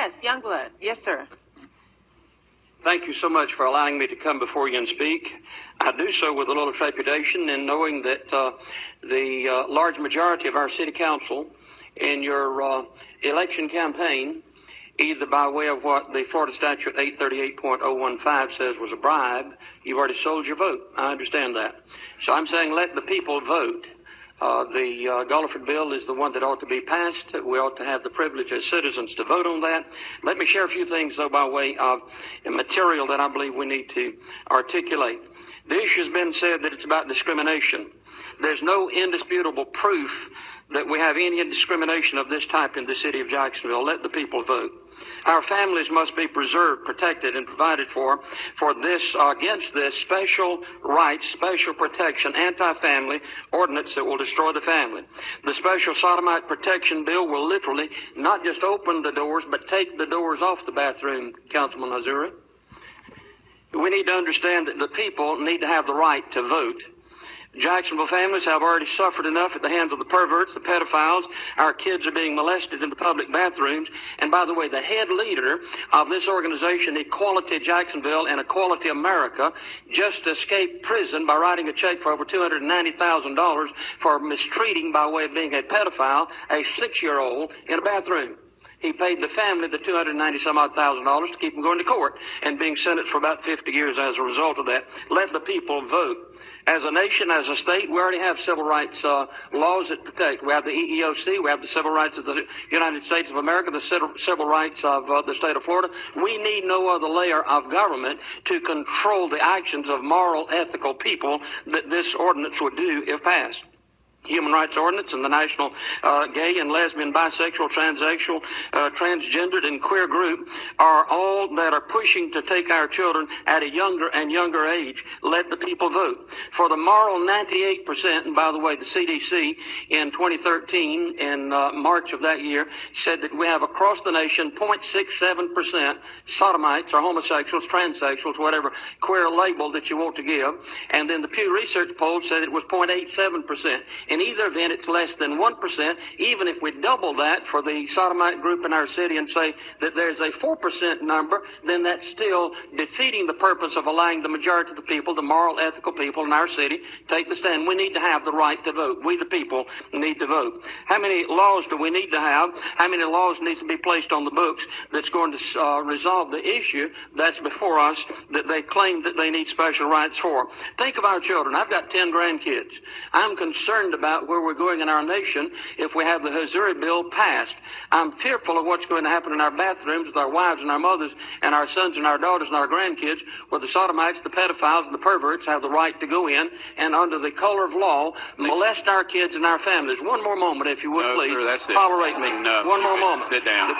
Yes, Yongblood. Yes, sir. Thank you so much for allowing me to come before you and speak. I do so with a little trepidation in knowing that the large majority of our city council in your election campaign, either by way of what the Florida statute 838.015 says was a bribe, you've already sold your vote. I understand that. So I'm saying let the people vote. The Gulliford bill is the one that ought to be passed. We ought to have the privilege as citizens to vote on that. Let me share a few things, though, by way of material that I believe we need to articulate. The issue has been said that it's about discrimination. There's no indisputable proof that we have any discrimination of this type in the city of Jacksonville. Let the people vote. Our families must be preserved, protected, and provided for this, against this special rights, special protection, anti-family ordinance that will destroy the family. The special sodomite protection bill will literally not just open the doors, but take the doors off the bathroom, Councilman Hazuri. We need to understand that the people need to have the right to vote. Jacksonville families have already suffered enough at the hands of the perverts, the pedophiles. Our kids are being molested in the public bathrooms. And by the way, the head leader of this organization, Equality Jacksonville and Equality America, just escaped prison by writing a check for over $290,000 for mistreating, by way of being a pedophile, a 6-year-old in a bathroom. He paid the family the $290,000 to keep him going to court and being sentenced for about 50 years as a result of that. Let the people vote. As a nation, as a state, we already have civil rights laws that protect. We have the EEOC, we have the civil rights of the United States of America, the civil rights of the state of Florida. We need no other layer of government to control the actions of moral, ethical people that this ordinance would do if passed. Human Rights Ordinance and the National Gay and Lesbian, Bisexual, Transsexual, Transgendered, and Queer group are all that are pushing to take our children at a younger and younger age. Let the people vote. For the moral 98%, and by the way, the CDC in 2013, in March of that year, said that we have across the nation 0.67% sodomites or homosexuals, transsexuals, whatever queer label that you want to give. And then the Pew Research poll said it was 0.87%. In either event, it's less than 1%. Even if we double that for the sodomite group in our city and say that there's a 4% number, then that's still defeating the purpose of allowing the majority of the people, the moral, ethical people in our city, take the stand. We need to have the right to vote. We, the people, need to vote. How many laws do we need to have? How many laws need to be placed on the books that's going to resolve the issue that's before us that they claim that they need special rights for? Think of our children. I've got 10 grandkids. I'm concerned about where we're going in our nation if we have the Hazuri bill passed. I'm fearful of what's going to happen in our bathrooms with our wives and our mothers and our sons and our daughters and our grandkids, where the sodomites, the pedophiles, and the perverts have the right to go in and under the color of law molest our kids and our families. One more moment, if you would, please. Sir, that's it. Tolerate me. No, one more moment. Sit down. The